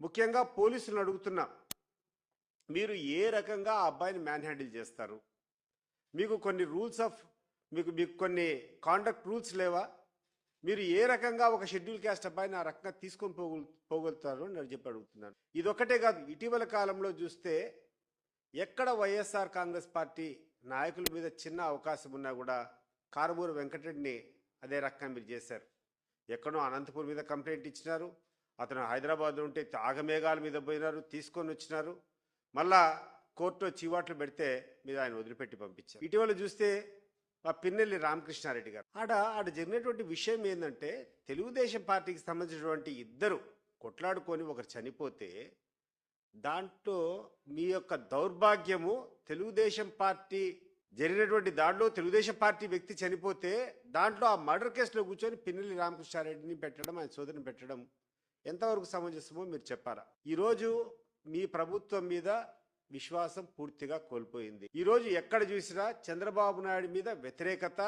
ముఖ్యంగా పోలీసులను అడుగుతున్నా, మీరు ఏ రకంగా ఆ అబ్బాయిని మ్యాన్ హ్యాండిల్ చేస్తారు? మీకు కొన్ని రూల్స్ ఆఫ్ మీకు మీకు కొన్ని కాండక్ట్ రూల్స్ లేవా? మీరు ఏ రకంగా ఒక షెడ్యూల్ క్యాస్ట్ అబ్బాయిని ఆ రకంగా తీసుకొని పోగలుగుతారు అని నేను చెప్పి అడుగుతున్నాను. ఇదొక్కటే కాదు, ఇటీవల కాలంలో చూస్తే ఎక్కడ వైఎస్ఆర్ కాంగ్రెస్ పార్టీ నాయకుల మీద చిన్న అవకాశం ఉన్నా కూడా కారుమూరి వెంకటరెడ్డిని అదే రకంగా మీరు చేశారు. ఎక్కడో అనంతపూర్ మీద కంప్లైంట్ ఇచ్చినారు, అతను హైదరాబాద్లో ఉంటే ఆగమేఘాల మీద పోయినారు, తీసుకొని వచ్చినారు, మళ్ళా కోర్టులో చీవాట్లు పెడితే మీరు ఆయన వదిలిపెట్టి పంపించారు. ఇటీవల చూస్తే మా పిన్నెల్లి రామకృష్ణారెడ్డి గారు ఆడ జరిగినటువంటి విషయం ఏంటంటే, తెలుగుదేశం పార్టీకి సంబంధించినటువంటి ఇద్దరు కొట్లాడుకొని ఒకరు చనిపోతే దాంట్లో మీ యొక్క దౌర్భాగ్యము, తెలుగుదేశం పార్టీ జరిగినటువంటి దాంట్లో తెలుగుదేశం పార్టీ వ్యక్తి చనిపోతే దాంట్లో ఆ మర్డర్ కేసులో కూర్చొని పిన్నెల్లి రామకృష్ణారెడ్డిని పెట్టడం, ఆయన సోదరిని పెట్టడం ఎంతవరకు సమంజసమో మీరు చెప్పారా? ఈరోజు మీ ప్రభుత్వం మీద విశ్వాసం పూర్తిగా కోల్పోయింది. ఈరోజు ఎక్కడ చూసినా చంద్రబాబు నాయుడు మీద వ్యతిరేకత,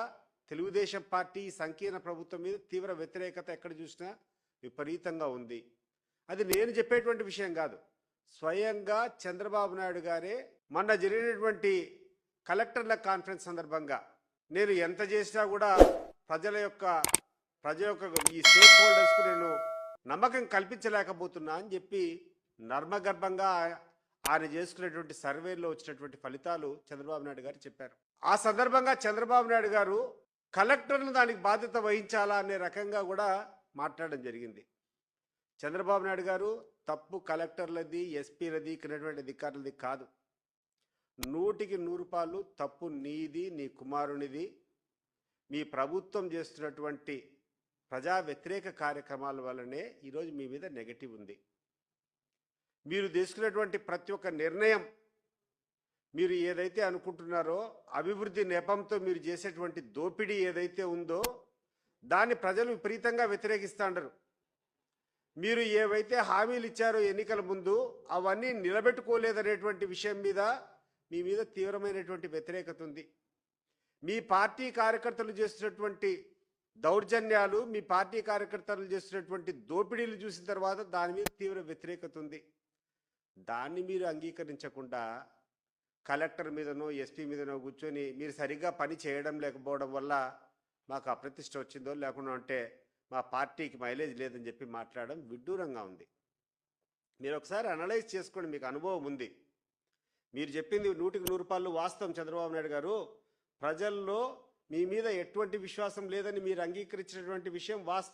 తెలుగుదేశం పార్టీ సంకీర్ణ ప్రభుత్వం మీద తీవ్ర వ్యతిరేకత ఎక్కడ చూసినా విపరీతంగా ఉంది. అది నేను చెప్పేటువంటి విషయం కాదు, స్వయంగా చంద్రబాబు నాయుడు గారే మొన్న జరిగినటువంటి కలెక్టర్ల కాన్ఫరెన్స్ సందర్భంగా నేను ఎంత చేసినా కూడా ప్రజల యొక్క ఈ స్టేక్ హోల్డర్స్కు నేను నమ్మకం కల్పించలేకపోతున్నా అని చెప్పి నర్మగర్భంగా ఆయన చేసుకునేటువంటి సర్వేలో వచ్చినటువంటి ఫలితాలు చంద్రబాబు నాయుడు గారు చెప్పారు. ఆ సందర్భంగా చంద్రబాబు నాయుడు గారు కలెక్టర్లు దానికి బాధ్యత వహించాలా అనే రకంగా కూడా మాట్లాడడం జరిగింది. చంద్రబాబు నాయుడు గారు తప్పు కలెక్టర్లది, ఎస్పీలది, ఇక్కడటువంటి అధికారులది కాదు. 100కి 100 తప్పు నీది, నీ కుమారునిది. మీ ప్రభుత్వం చేస్తున్నటువంటి ప్రజా వ్యతిరేక కార్యక్రమాల వల్లనే ఈరోజు మీ మీద నెగటివ్ ఉంది. మీరు తీసుకున్నటువంటి ప్రతి ఒక్క నిర్ణయం, మీరు ఏదైతే అనుకుంటున్నారో అభివృద్ధి నెపంతో మీరు చేసేటువంటి దోపిడీ ఏదైతే ఉందో దాన్ని ప్రజలు విపరీతంగా వ్యతిరేకిస్తాండరు. మీరు ఏవైతే హామీలు ఇచ్చారో ఎన్నికల ముందు అవన్నీ నిలబెట్టుకోలేదనేటువంటి విషయం మీద మీ మీద తీవ్రమైనటువంటి వ్యతిరేకత ఉంది. మీ పార్టీ కార్యకర్తలు చేస్తున్నటువంటి దౌర్జన్యాలు, మీ పార్టీ కార్యకర్తలు చేస్తున్నటువంటి దోపిడీలు చూసిన తర్వాత దాని మీద తీవ్ర వ్యతిరేకత ఉంది. దాన్ని మీరు అంగీకరించకుండా కలెక్టర్ మీదనో ఎస్పీ మీదనో కూర్చొని మీరు సరిగ్గా పని చేయడం లేకపోవడం వల్ల మాకు అప్రతిష్ట వచ్చిందో, లేకుండా అంటే మా పార్టీకి మైలేజ్ లేదని చెప్పి మాట్లాడడం విడ్డూరంగా ఉంది. మీరు ఒకసారి అనలైజ్ చేసుకోండి, మీకు అనుభవం ఉంది. మీరు చెప్పింది 100కి 100 వాస్తవం చంద్రబాబు నాయుడు గారు. ప్రజల్లో మీ మీద ఎటువంటి విశ్వాసం లేదని మీరు అంగీకరించినటువంటి విషయం వాస్తవం.